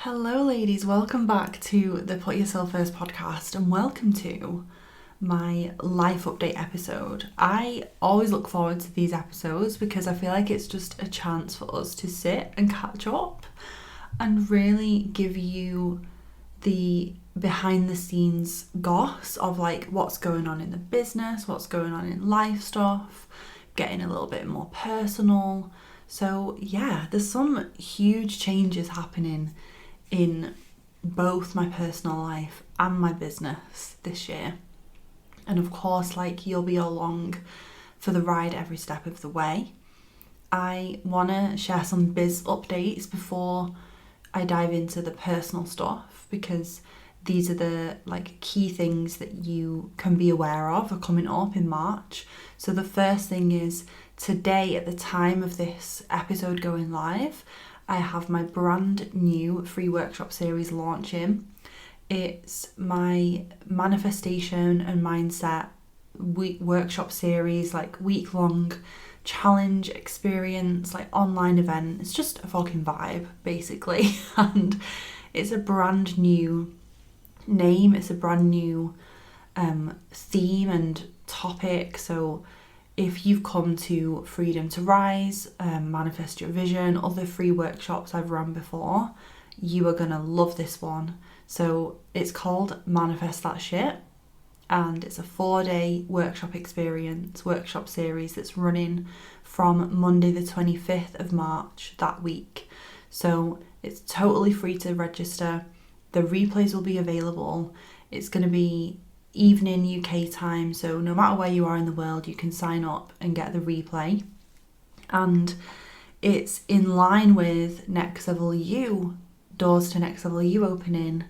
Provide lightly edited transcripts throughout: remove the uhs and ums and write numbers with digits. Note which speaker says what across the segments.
Speaker 1: Hello ladies, welcome back to the Put Yourself First podcast and welcome to my life update episode. I always look forward to these episodes because I feel like it's just a chance for us to sit and catch up and really give you the behind the scenes goss of like what's going on in the business, what's going on in life stuff, getting a little bit more personal. So yeah, there's some huge changes happening in both my personal life and my business this year. And of course, like, you'll be along for the ride every step of the way. I want to share some biz updates before I dive into the personal stuff, because these are the key things that you can be aware of are coming up in March. So the first thing is, today at the time of this episode going live, I have my brand new free workshop series launching. It's my manifestation and mindset workshop series, week-long challenge experience, online event. It's just a fucking vibe, basically. And it's a brand new name. It's a brand new theme and topic. So if you've come to Freedom to Rise, Manifest Your Vision, other free workshops I've run before, you are going to love this one. So it's called Manifest That Shit, and it's a 4-day workshop series that's running from Monday the 25th of March that week. So it's totally free to register. The replays will be available. It's going to be evening UK time, so no matter where you are in the world, you can sign up and get the replay. And it's in line with Next Level You, Doors to Next Level You opening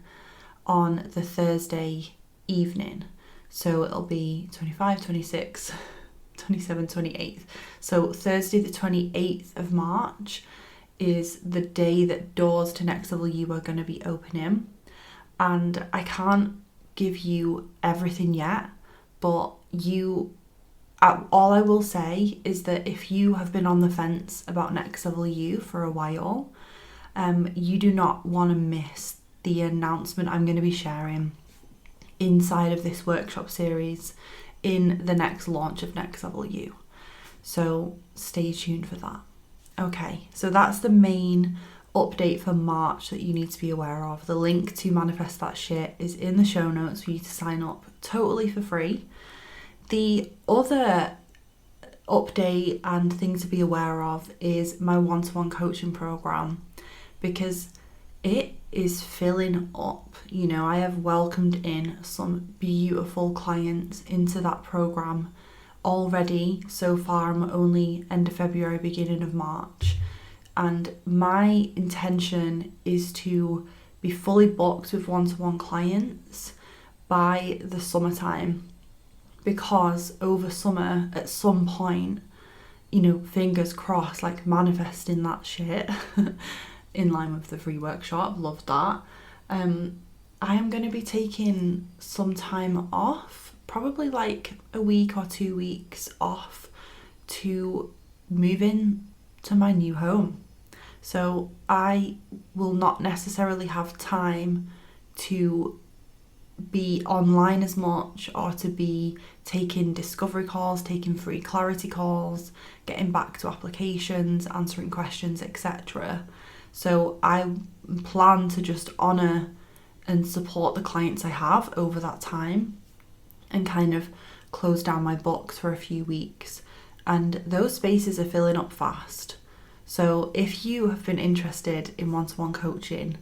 Speaker 1: on the Thursday evening. So it'll be 25, 26, 27, 28th. So Thursday the 28th of March is the day that Doors to Next Level You are going to be opening. And I can't give you everything yet, but all I will say is that if you have been on the fence about Next Level You for a while, you do not want to miss the announcement I'm going to be sharing inside of this workshop series in the next launch of Next Level You. So stay tuned for that. Okay, so that's the main update for March that you need to be aware of. The link to Manifest That Shit is in the show notes for you to sign up totally for free. The other update and thing to be aware of is my one-to-one coaching program, because it is filling up. I have welcomed in some beautiful clients into that program already. So far, I'm only end of February, beginning of March. And my intention is to be fully booked with one-to-one clients by the summertime, because over summer, at some point, fingers crossed, manifesting that shit in line with the free workshop. Love that. I am going to be taking some time off, probably a week or 2 weeks off, to move in to my new home. So I will not necessarily have time to be online as much, or to be taking discovery calls, taking free clarity calls, getting back to applications, answering questions, etc. So I plan to just honour and support the clients I have over that time and kind of close down my books for a few weeks. And those spaces are filling up fast. So if you have been interested in one-to-one coaching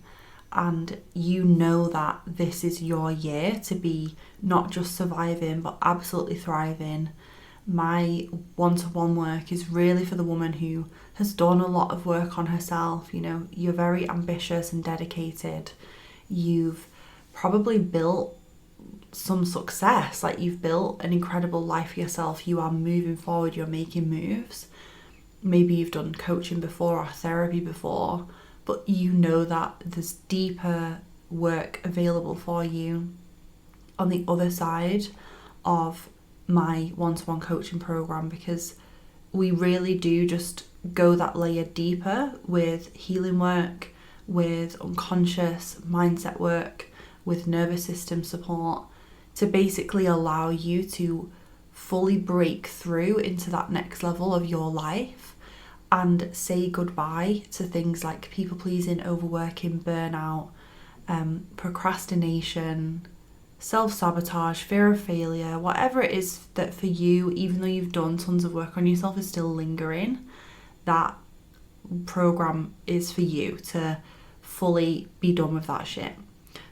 Speaker 1: and you know that this is your year to be not just surviving but absolutely thriving, my one-to-one work is really for the woman who has done a lot of work on herself. You're very ambitious and dedicated. You've probably built some success, you've built an incredible life for yourself. You are moving forward, you're making moves. Maybe you've done coaching before or therapy before, but you know that there's deeper work available for you on the other side of my one-to-one coaching program, because we really do just go that layer deeper with healing work, with unconscious mindset work, with nervous system support, to basically allow you to fully break through into that next level of your life and say goodbye to things like people pleasing, overworking, burnout, procrastination, self-sabotage, fear of failure, whatever it is that for you, even though you've done tons of work on yourself, is still lingering. That program is for you to fully be done with that shit.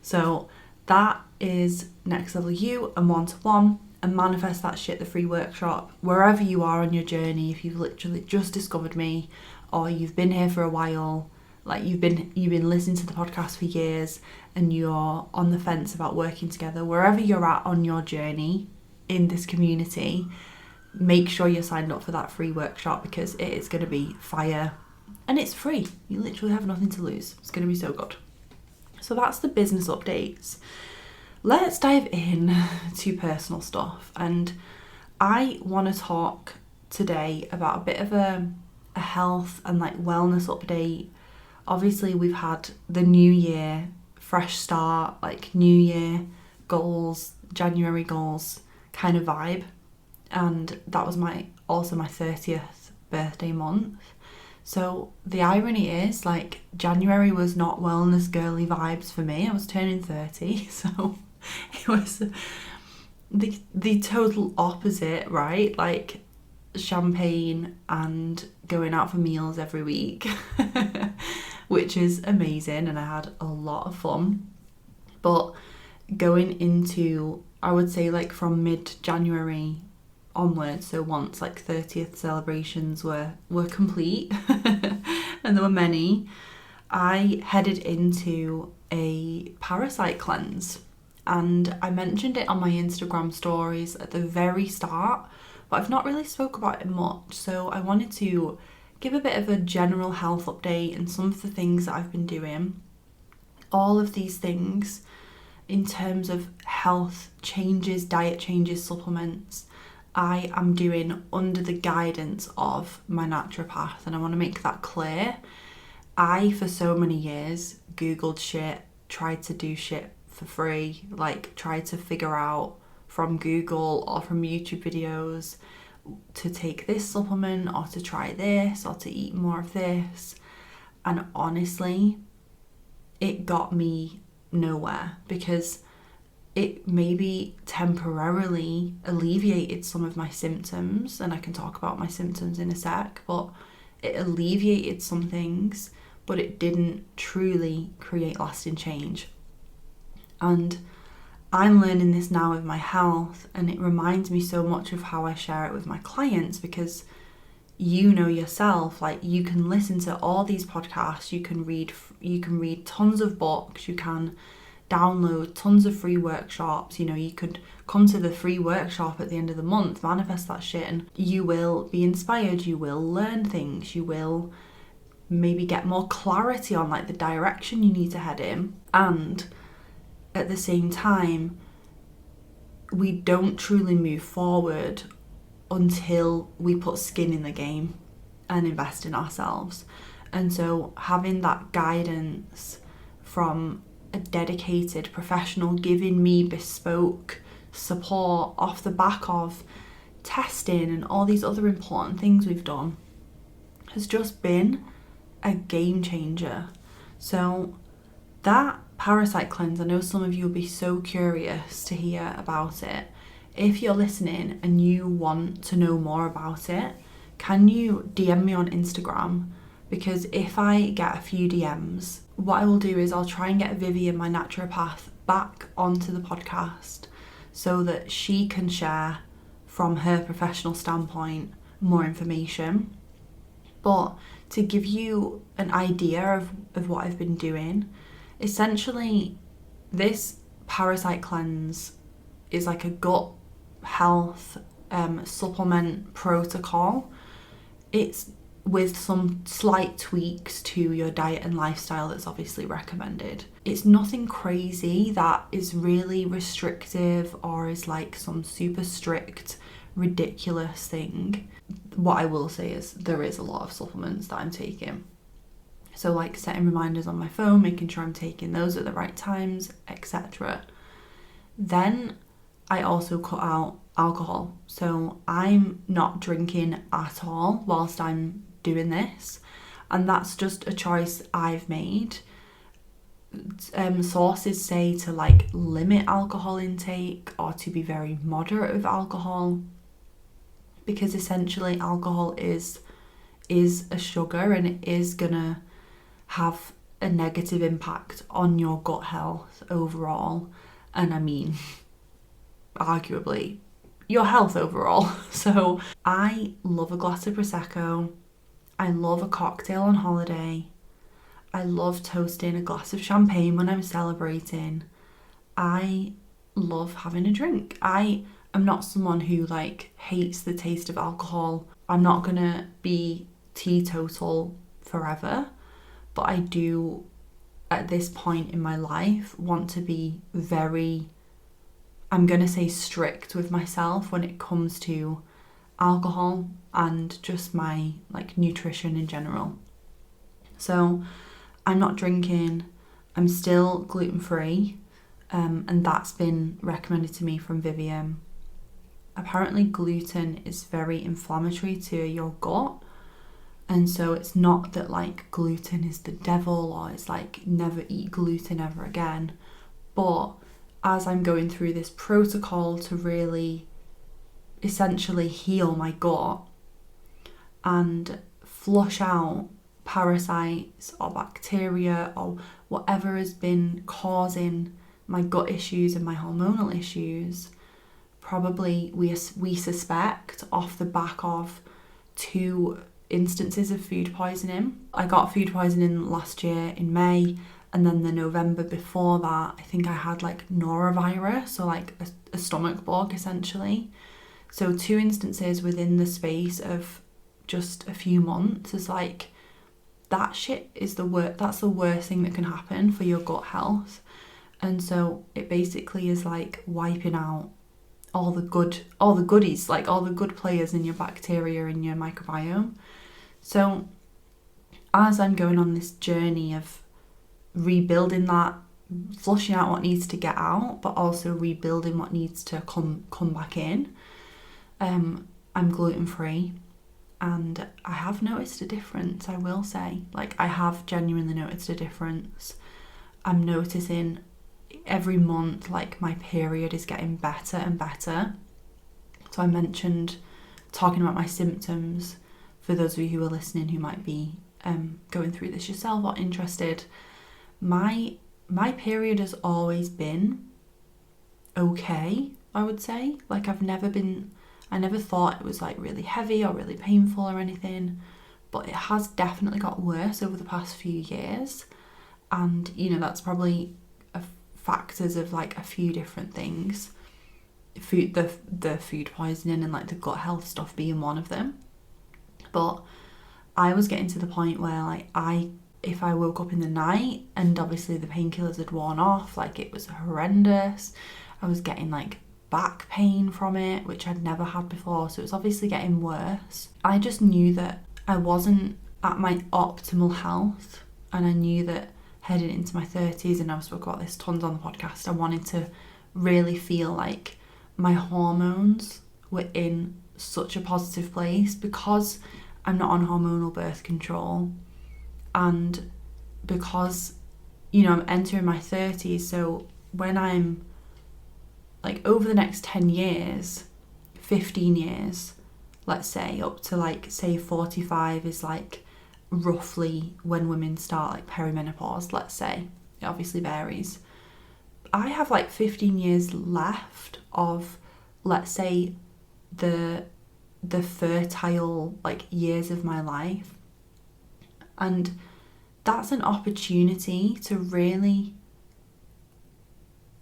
Speaker 1: So that is Next Level You and One-to-One, and Manifest That Shit, the free workshop, wherever you are on your journey. If you've literally just discovered me, or you've been here for a while, like you've been listening to the podcast for years and you're on the fence about working together, wherever you're at on your journey in this community, make sure you're signed up for that free workshop, because it is going to be fire and it's free. You literally have nothing to lose. It's going to be so good. So that's the business updates. Let's dive in to personal stuff, and I want to talk today about a bit of a health and like wellness update. Obviously we've had the new year, fresh start, like new year goals, January goals kind of vibe, and that was also my 30th birthday month. So the irony is, like, January was not wellness girly vibes for me. I was turning 30, so it was the total opposite, right? Like champagne and going out for meals every week, which is amazing, and I had a lot of fun. But going into, I would say, like from mid-January onwards, so once like 30th celebrations were complete and there were many, I headed into a Parasite cleanse, and I mentioned it on my Instagram stories at the very start, but I've not really spoke about it much. So I wanted to give a bit of a general health update and some of the things that I've been doing. All of these things in terms of health changes, diet changes, supplements, I am doing under the guidance of my naturopath, and I want to make that clear. I, for so many years, Googled shit, tried to do shit for free, like tried to figure out from Google or from YouTube videos to take this supplement or to try this or to eat more of this. And honestly, it got me nowhere, because it maybe temporarily alleviated some of my symptoms, and I can talk about my symptoms in a sec, but it alleviated some things, but it didn't truly create lasting change. And I'm learning this now with my health, and it reminds me so much of how I share it with my clients, because you know yourself, like you can listen to all these podcasts, you can read tons of books, you can download tons of free workshops, you could come to the free workshop at the end of the month, Manifest That Shit, and you will be inspired, you will learn things, you will maybe get more clarity on like the direction you need to head in. And at the same time, we don't truly move forward until we put skin in the game and invest in ourselves. And so having that guidance from a dedicated professional giving me bespoke support off the back of testing and all these other important things we've done has just been a game changer. So that Parasite cleanse, I know some of you will be so curious to hear about it. If you're listening and you want to know more about it, can you DM me on Instagram? Because if I get a few DMs, what I will do is I'll try and get Vivian, my naturopath, back onto the podcast so that she can share from her professional standpoint more information. But to give you an idea of what I've been doing, essentially this Parasite cleanse is like a gut health supplement protocol. It's with some slight tweaks to your diet and lifestyle that's obviously recommended. It's nothing crazy that is really restrictive or is like some super strict, ridiculous thing. What I will say is there is a lot of supplements that I'm taking. So like setting reminders on my phone, making sure I'm taking those at the right times, etc. Then I also cut out alcohol. So I'm not drinking at all whilst I'm doing this. And that's just a choice I've made. Sources say to like limit alcohol intake or to be very moderate with alcohol, because essentially alcohol is a sugar and it is gonna have a negative impact on your gut health overall, and I mean arguably your health overall. So I love a glass of Prosecco, I love a cocktail on holiday, I love toasting a glass of champagne when I'm celebrating, I love having a drink. I am not someone who like hates the taste of alcohol. I'm not gonna be teetotal forever, but I do at this point in my life want to be very, I'm gonna say, strict with myself when it comes to alcohol and just my like nutrition in general. So I'm not drinking, I'm still gluten-free, and that's been recommended to me from Vivian. Apparently gluten is very inflammatory to your gut, and so it's not that like gluten is the devil or it's like never eat gluten ever again, but as I'm going through this protocol to really essentially heal my gut and flush out parasites or bacteria or whatever has been causing my gut issues and my hormonal issues, probably we suspect off the back of 2 instances of food poisoning. I got food poisoning last year in May, and then the November before that I think I had like norovirus, or like a stomach bug essentially. So 2 instances within the space of just a few months is like, that shit is that's the worst thing that can happen for your gut health. And so it basically is like wiping out all the goodies, like all the good players in your bacteria and your microbiome. So as I'm going on this journey of rebuilding that, flushing out what needs to get out, but also rebuilding what needs to come back in, I'm gluten-free. And I have noticed a difference, I will say. Like, I have genuinely noticed a difference. I'm noticing every month, like, my period is getting better and better. So I mentioned talking about my symptoms for those of you who are listening who might be going through this yourself or interested. My period has always been okay, I would say. Like, I never thought it was like really heavy or really painful or anything, but it has definitely got worse over the past few years. And, you know, that's probably factors of like a few different things. The food poisoning and like the gut health stuff being one of them. But I was getting to the point where like if I woke up in the night and obviously the painkillers had worn off, like it was horrendous. I was getting like back pain from it, which I'd never had before, so it was obviously getting worse. I just knew that I wasn't at my optimal health, and I knew that heading into my 30s, and I've spoken about this tons on the podcast, I wanted to really feel like my hormones were in such a positive place, because I'm not on hormonal birth control, and because, you know, I'm entering my 30s, so when I'm like over the next 10 years, 15 years, let's say, up to like say 45 is like roughly when women start like perimenopause, let's say. It obviously varies. I have like 15 years left of, let's say, the fertile like years of my life. And that's an opportunity to really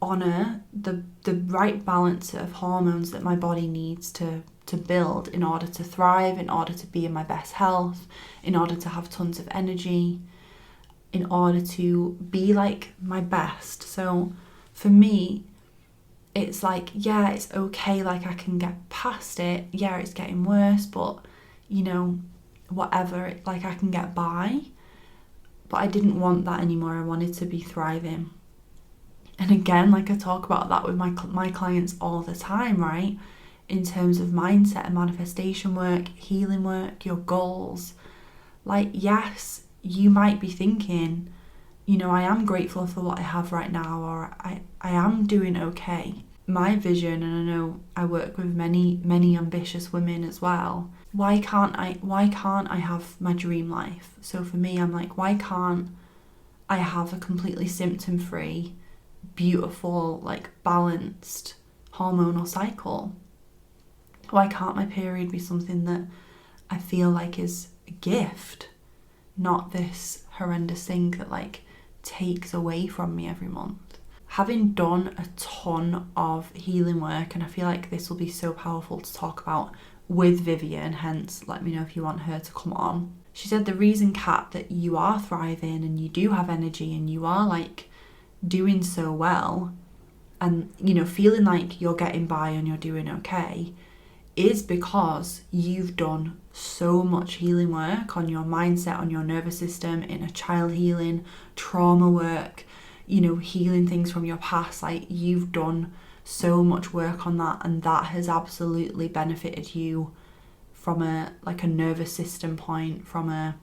Speaker 1: honour the right balance of hormones that my body needs to build in order to thrive, in order to be in my best health, in order to have tons of energy, in order to be like my best. So for me, it's like, yeah, it's okay, like I can get past it. Yeah, it's getting worse, but you know, whatever, like I can get by. but I didn't want that anymore. I wanted to be thriving. And again, like I talk about that with my clients all the time, right? In terms of mindset and manifestation work, healing work, your goals. Like, yes, you might be thinking, you know, I am grateful for what I have right now, or I am doing okay. My vision, and I know I work with many ambitious women as well. Why can't I have my dream life? So for me, I'm like, why can't I have a completely symptom-free, beautiful, like balanced hormonal cycle? Why can't my period be something that I feel like is a gift, not this horrendous thing that like takes away from me every month? Having done a ton of healing work, and I feel like this will be so powerful to talk about with Vivian, hence let me know if you want her to come on. She said the reason, Kat, that you are thriving and you do have energy and you are like doing so well and, you know, feeling like you're getting by and you're doing okay is because you've done so much healing work on your mindset, on your nervous system, inner child healing, trauma work, you know, healing things from your past. Like, you've done so much work on that, and that has absolutely benefited you from a nervous system point, from a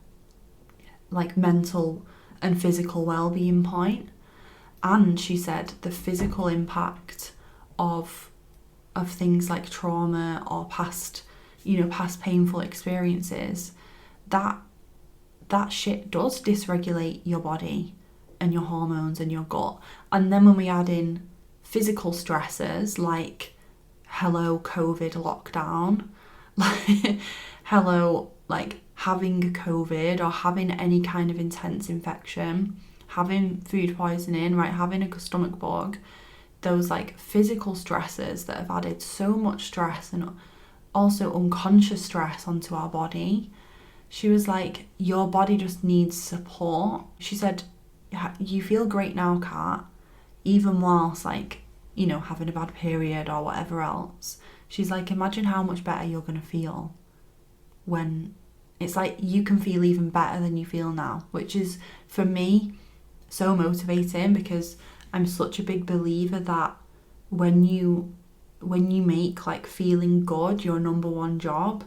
Speaker 1: like mental and physical well-being point. And she said the physical impact of things like trauma or past painful experiences, that shit does dysregulate your body and your hormones and your gut. And then when we add in physical stressors like hello COVID lockdown, like hello like having COVID or having any kind of intense infection, having food poisoning, right, having a stomach bug, those like physical stresses that have added so much stress and also unconscious stress onto our body. She was like, your body just needs support. She said, you feel great now, Kat, even whilst like, you know, having a bad period or whatever else. She's like, imagine how much better you're going to feel when it's like you can feel even better than you feel now, which is for me so motivating, because I'm such a big believer that when you make like feeling good your number one job,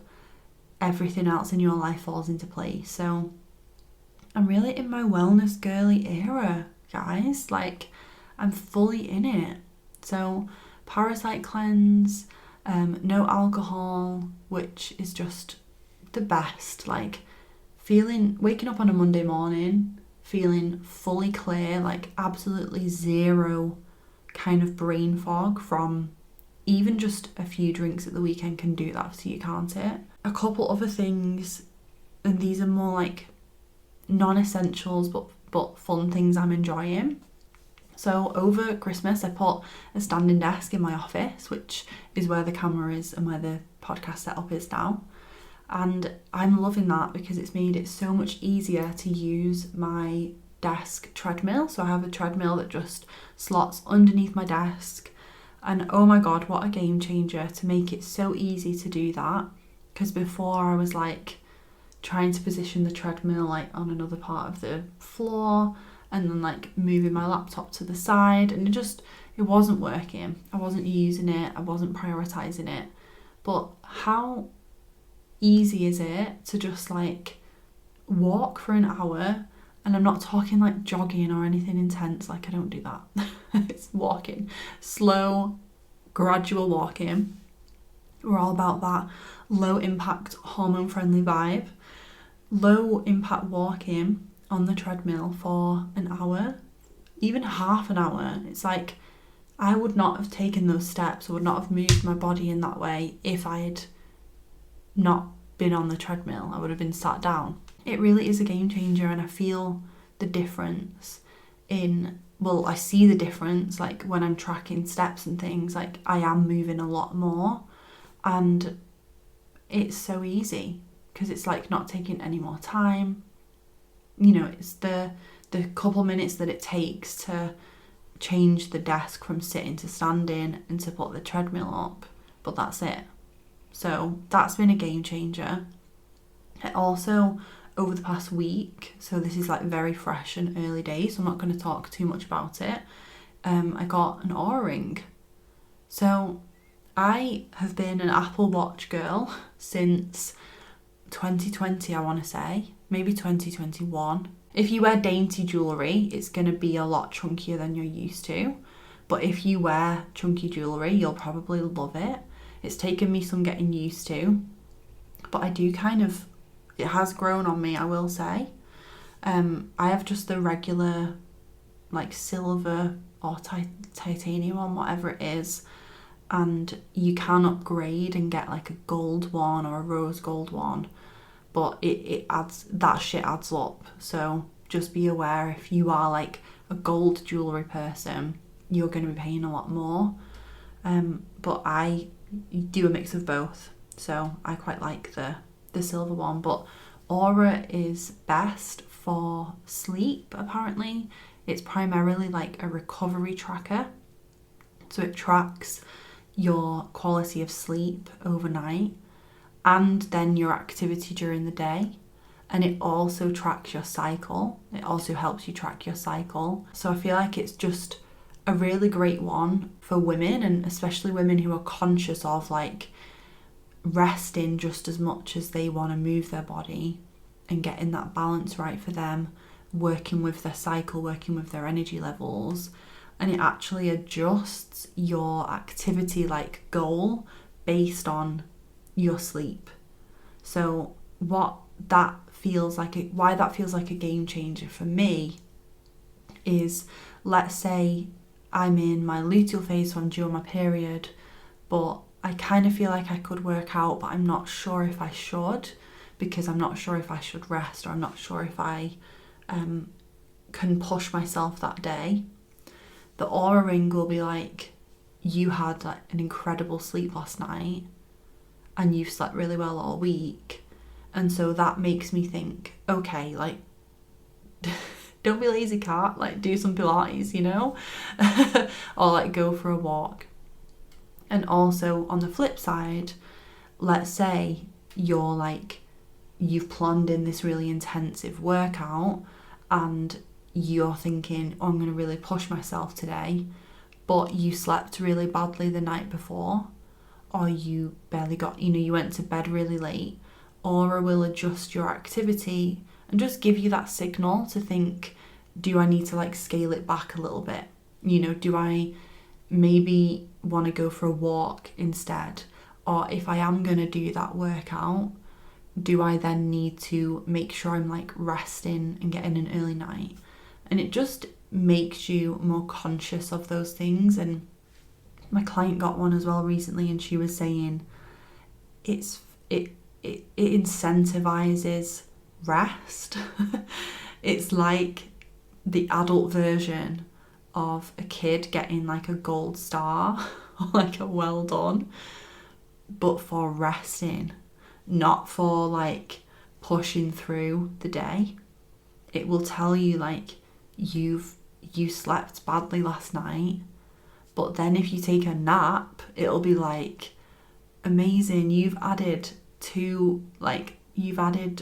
Speaker 1: everything else in your life falls into place. So I'm really in my wellness girly era, guys. Like, I'm fully in it. So Parasite cleanse, no alcohol, which is just the best. Like, waking up on a Monday morning feeling fully clear, like absolutely zero kind of brain fog from even just a few drinks at the weekend can do that to you, can't it? A couple other things, and these are more like non-essentials but fun things I'm enjoying. So over Christmas I put a standing desk in my office, which is where the camera is and where the podcast setup is now. And I'm loving that because it's made it so much easier to use my desk treadmill. So I have a treadmill that just slots underneath my desk. And oh my God, what a game changer to make it so easy to do that. Because before I was like trying to position the treadmill like on another part of the floor and then like moving my laptop to the side, and it wasn't working. I wasn't using it. I wasn't prioritizing it. But how easy is it to just like walk for an hour? And I'm not talking like jogging or anything intense, like I don't do that. It's walking, slow, gradual walking. We're all about that low impact, hormone friendly vibe. Low impact walking on the treadmill for an hour, even half an hour. It's like I would not have taken those steps, I would not have moved my body in that way if I had not been on the treadmill. I would have been sat down. It really is a game changer, and I feel the difference I see the difference like when I'm tracking steps and things, like I am moving a lot more, and it's so easy because it's like not taking any more time. You know, it's the couple minutes that it takes to change the desk from sitting to standing and to put the treadmill up, but that's it. So that's been a game changer. I also over the past week. So this is like very fresh and early days, so I'm not going to talk too much about it. I got an Oura ring. So I have been an Apple Watch girl since 2020, I want to say, maybe 2021. If you wear dainty jewellery, it's going to be a lot chunkier than you're used to. But if you wear chunky jewellery, you'll probably love it. It's taken me some getting used to, but I do it has grown on me, I will say. I have just the regular, like, silver or titanium one, whatever it is. And you can upgrade and get like a gold one or a rose gold one. But that shit adds up. So just be aware, if you are like a gold jewellery person, you're going to be paying a lot more. But I do a mix of both. So I quite like the silver one. But Oura is best for sleep, apparently. It's primarily like a recovery tracker. So it tracks your quality of sleep overnight and then your activity during the day. And it also tracks your cycle. It also helps you track your cycle. So I feel like it's just a really great one for women, and especially women who are conscious of like resting just as much as they want to move their body and getting that balance right for them, working with their cycle, working with their energy levels. And it actually adjusts your activity like goal based on your sleep. So why that feels like a game changer for me is, let's say I'm in my luteal phase, so I'm due on my period, but I kind of feel like I could work out, but I'm not sure if I should, because I'm not sure if I should rest, or I'm not sure if I can push myself that day. The Oura ring will be like, you had like an incredible sleep last night and you've slept really well all week. And so that makes me think, okay, like, don't be lazy, cat, like do some Pilates, you know? Or like go for a walk. And also on the flip side, let's say you've planned in this really intensive workout and you're thinking, oh, I'm going to really push myself today, but you slept really badly the night before, or you barely got, you went to bed really late. Oura will adjust your activity and just give you that signal to think, do I need to like scale it back a little bit? Do I maybe want to go for a walk instead? Or if I am going to do that workout, do I then need to make sure I'm like resting and getting an early night? And it just makes you more conscious of those things. And my client got one as well recently, and she was saying it incentivizes rest. It's like the adult version of a kid getting like a gold star or like a well done, but for resting, not for like pushing through the day. It will tell you like, you slept badly last night, but then if you take a nap, it'll be like, amazing, you've added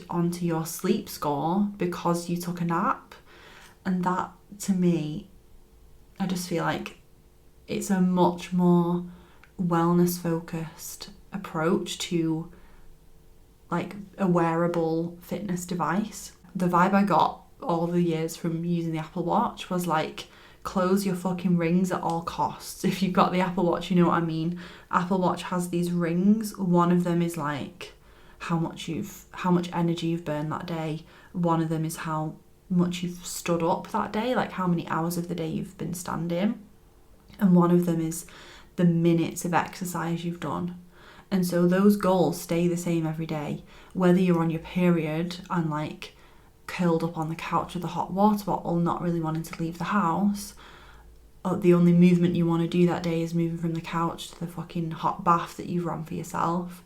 Speaker 1: onto your sleep score because you took a nap. And that, to me, I just feel like it's a much more wellness focused approach to like a wearable fitness device. The vibe I got all the years from using the Apple Watch was like, close your fucking rings at all costs. If you've got the Apple Watch, you know what I mean. Apple Watch has these rings. One of them is like how much energy you've burned that day. One of them is how much you've stood up that day, like how many hours of the day you've been standing. And one of them is the minutes of exercise you've done. And so those goals stay the same every day, whether you're on your period and like curled up on the couch with a hot water bottle, not really wanting to leave the house, or the only movement you want to do that day is moving from the couch to the fucking hot bath that you've run for yourself,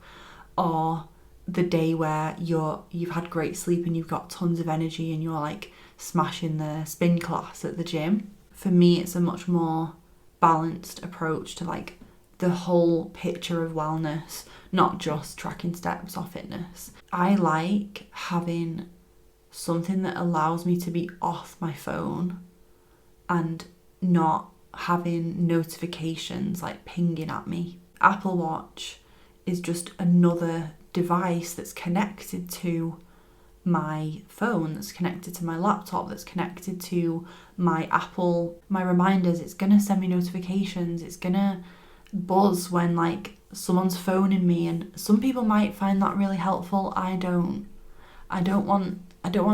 Speaker 1: or the day where you've had great sleep and you've got tons of energy and you're like smashing the spin class at the gym. For me, it's a much more balanced approach to like the whole picture of wellness, not just tracking steps or fitness. I like having something that allows me to be off my phone and not having notifications like pinging at me. Apple Watch is just another device that's connected to my phone, that's connected to my laptop, that's connected to my reminders. It's gonna send me notifications, it's gonna buzz when like someone's phoning me, and some people might find that really helpful. I don't want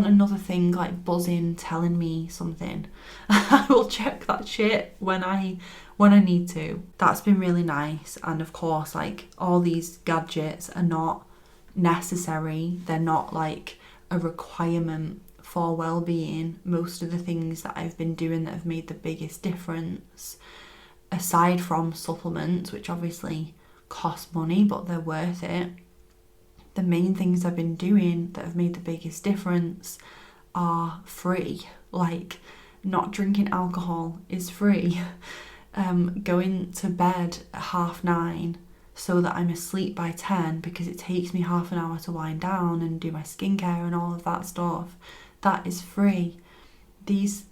Speaker 1: another thing like buzzing telling me something. I will check that shit when I need to. That's been really nice. And of course, like, all these gadgets are not necessary. They're not like a requirement for well-being. Most of the things that I've been doing that have made the biggest difference, aside from supplements, which obviously cost money but they're worth it, the main things I've been doing that have made the biggest difference are free. Like, not drinking alcohol is free. Going to bed at 9:30 so that I'm asleep by 10, because it takes me half an hour to wind down and do my skincare and all of that stuff, that is free. These,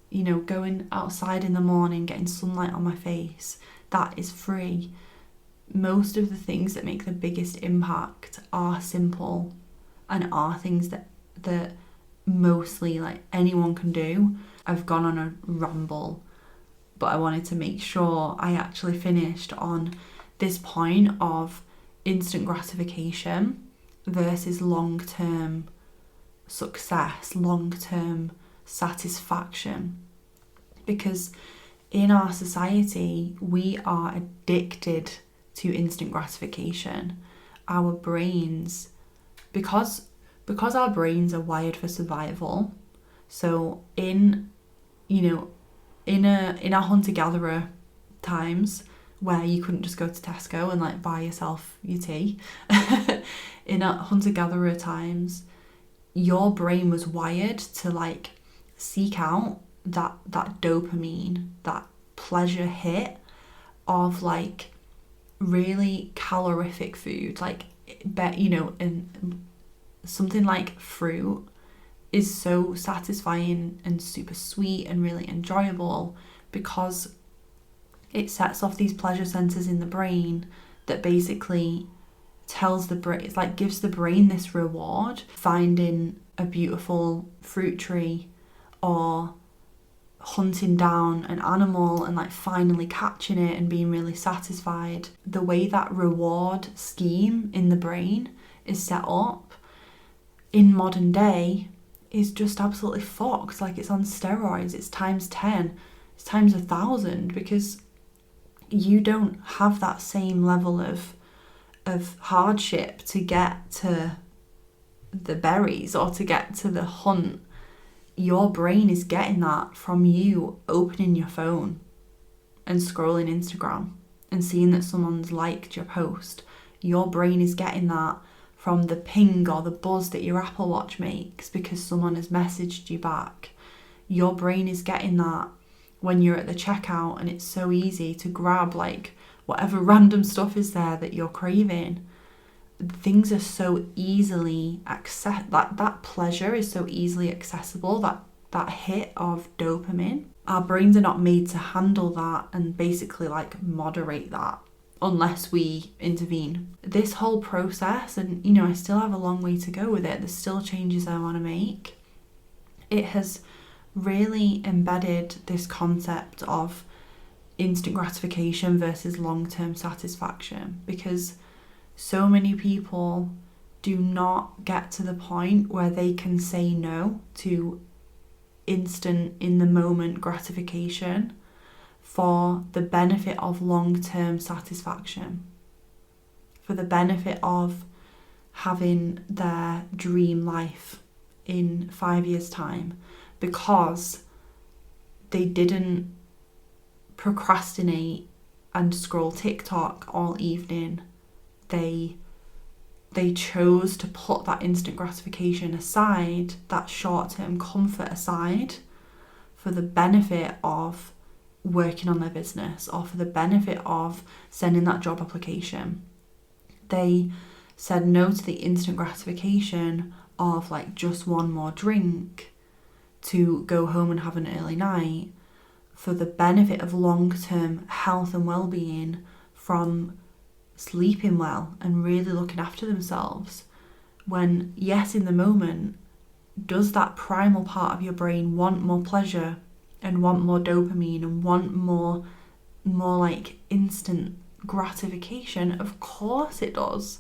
Speaker 1: going outside in the morning, getting sunlight on my face, that is free. Most of the things that make the biggest impact are simple and are things that mostly like anyone can do. I've gone on a ramble, but I wanted to make sure I actually finished on this point of instant gratification versus long-term success, long-term satisfaction. Because in our society, we are addicted to instant gratification. Our brains, because our brains are wired for survival, so in our hunter-gatherer times, where you couldn't just go to Tesco and like buy yourself your tea, in our hunter-gatherer times, your brain was wired to like seek out that dopamine, that pleasure hit of like really calorific food, like, and something like fruit is so satisfying and super sweet and really enjoyable because it sets off these pleasure centers in the brain that basically tells the brain, it's like gives the brain this reward. Finding a beautiful fruit tree or hunting down an animal and like finally catching it and being really satisfied. The way that reward scheme in the brain is set up in modern day is just absolutely fucked. Like, it's on steroids. It's times 10, it's times 1,000, because you don't have that same level of hardship to get to the berries or to get to the hunt. Your brain is getting that from you opening your phone and scrolling Instagram and seeing that someone's liked your post. Your brain is getting that from the ping or the buzz that your Apple Watch makes because someone has messaged you back. Your brain is getting that when you're at the checkout and it's so easy to grab like whatever random stuff is there that you're craving. Things are so easily that pleasure is so easily accessible, that hit of dopamine. Our brains are not made to handle that and basically like moderate that unless we intervene. This whole process, and I still have a long way to go with it, there's still changes I want to make. It has really embedded this concept of instant gratification versus long-term satisfaction, because so many people do not get to the point where they can say no to instant, in the moment gratification for the benefit of long-term satisfaction, for the benefit of having their dream life in 5 years' time, because they didn't procrastinate and scroll TikTok all evening. They chose to put that instant gratification aside, that short-term comfort aside, for the benefit of working on their business or for the benefit of sending that job application. They said no to the instant gratification of like just one more drink to go home and have an early night for the benefit of long-term health and well-being from sleeping well and really looking after themselves. When, yes, in the moment, does that primal part of your brain want more pleasure and want more dopamine and want more like instant gratification? Of course it does.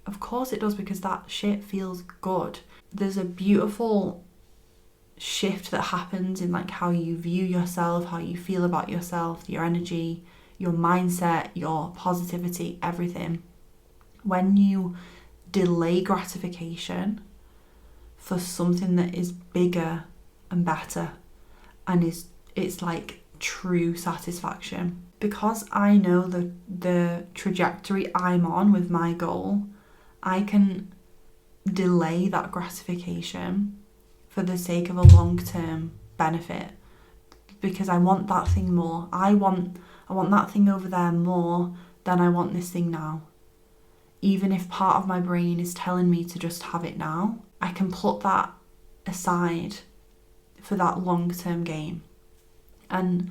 Speaker 1: Of course it does, because that shit feels good. There's a beautiful shift that happens in like how you view yourself, how you feel about yourself, your energy, your mindset, your positivity, everything. When you delay gratification for something that is bigger and better and it's like true satisfaction. Because I know the trajectory I'm on with my goal, I can delay that gratification for the sake of a long-term benefit, because I want that thing more. I want that thing over there more than I want this thing now. Even if part of my brain is telling me to just have it now, I can put that aside for that long-term gain. And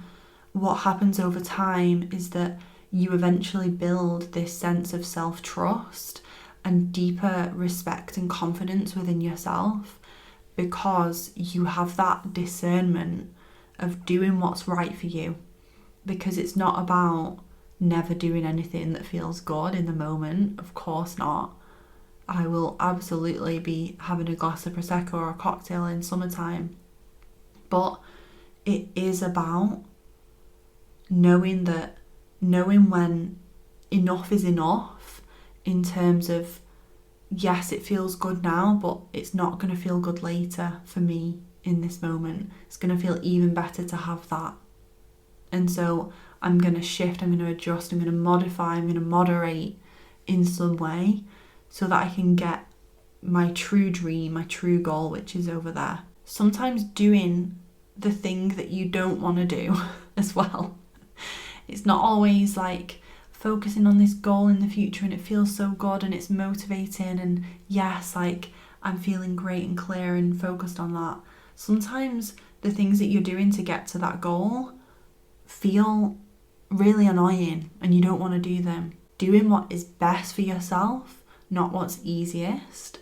Speaker 1: what happens over time is that you eventually build this sense of self-trust and deeper respect and confidence within yourself, because you have that discernment of doing what's right for you. Because it's not about never doing anything that feels good in the moment. Of course not. I will absolutely be having a glass of Prosecco or a cocktail in summertime. But it is about knowing when enough is enough, in terms of, yes, it feels good now, but it's not going to feel good later for me in this moment. It's going to feel even better to have that. And so I'm going to shift, I'm going to adjust, I'm going to modify, I'm going to moderate in some way so that I can get my true dream, my true goal, which is over there. Sometimes doing the thing that you don't want to do as well. It's not always like focusing on this goal in the future and it feels so good and it's motivating and yes, like I'm feeling great and clear and focused on that. Sometimes the things that you're doing to get to that goal feel really annoying and you don't want to do them. Doing what is best for yourself, not what's easiest,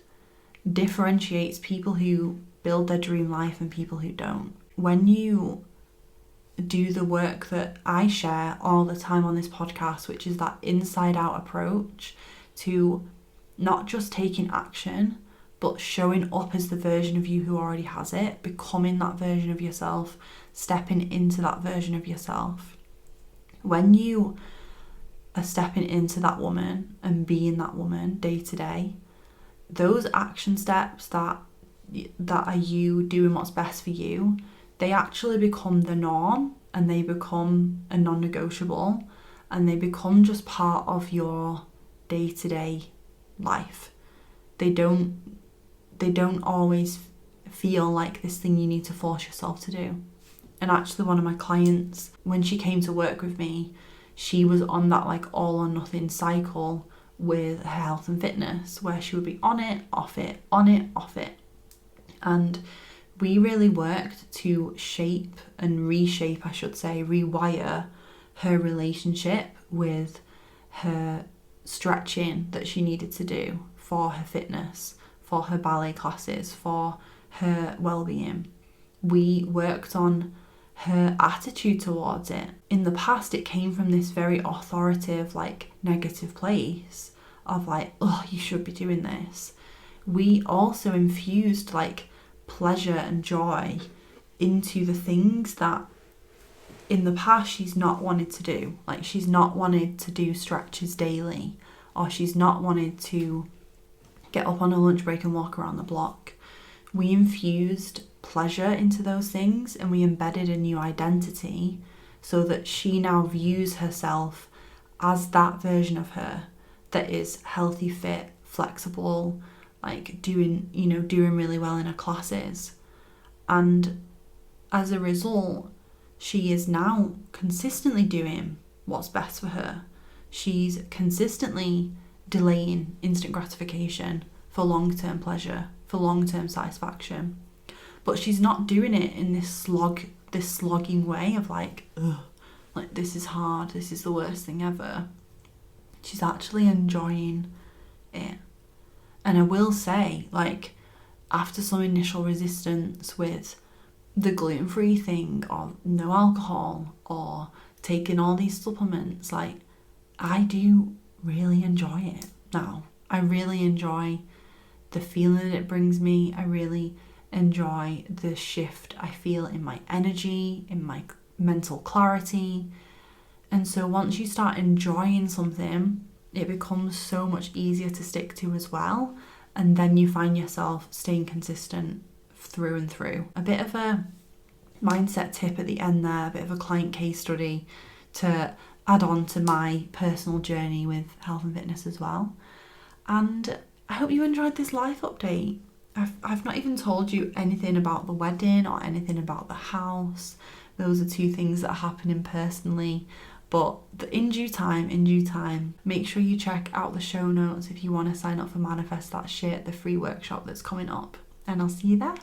Speaker 1: differentiates people who build their dream life and people who don't. When you do the work that I share all the time on this podcast, which is that inside out approach to not just taking action, but showing up as the version of you who already has it, becoming that version of yourself, stepping into that version of yourself. When you are stepping into that woman and being that woman day to day, those action steps that are you doing what's best for you, they actually become the norm and they become a non-negotiable and they become just part of your day-to-day life. They don't always feel like this thing you need to force yourself to do. And actually one of my clients, when she came to work with me, she was on that like all or nothing cycle with her health and fitness, where she would be on it, off it, on it, off it. And we really worked to shape and reshape, I should say, rewire her relationship with her stretching that she needed to do for her fitness, for her ballet classes, for her well-being. We worked on her attitude towards it. In the past, it came from this very authoritative, like negative place of like, oh, you should be doing this. We also infused like pleasure and joy into the things that in the past she's not wanted to do. Like she's not wanted to do stretches daily, or she's not wanted to get up on a lunch break and walk around the block. We infused pleasure into those things and we embedded a new identity so that she now views herself as that version of her that is healthy, fit, flexible, like doing really well in her classes. And as a result, she is now consistently doing what's best for her. She's consistently delaying instant gratification for long-term pleasure. for long-term satisfaction. But she's not doing it in this slogging way of like, ugh, like this is hard, this is the worst thing ever. She's actually enjoying it. And I will say, like, after some initial resistance with the gluten-free thing or no alcohol or taking all these supplements, like, I do really enjoy it now. I really enjoy the feeling that it brings me. I really enjoy the shift I feel in my energy, in my mental clarity. And so once you start enjoying something, it becomes so much easier to stick to as well. And then you find yourself staying consistent through and through. A bit of a mindset tip at the end there, a bit of a client case study to add on to my personal journey with health and fitness as well. And I hope you enjoyed this life update. I've not even told you anything about the wedding or anything about the house. Those are two things that are happening personally. But in due time, make sure you check out the show notes if you want to sign up for Manifest That Shit, the free workshop that's coming up. And I'll see you there.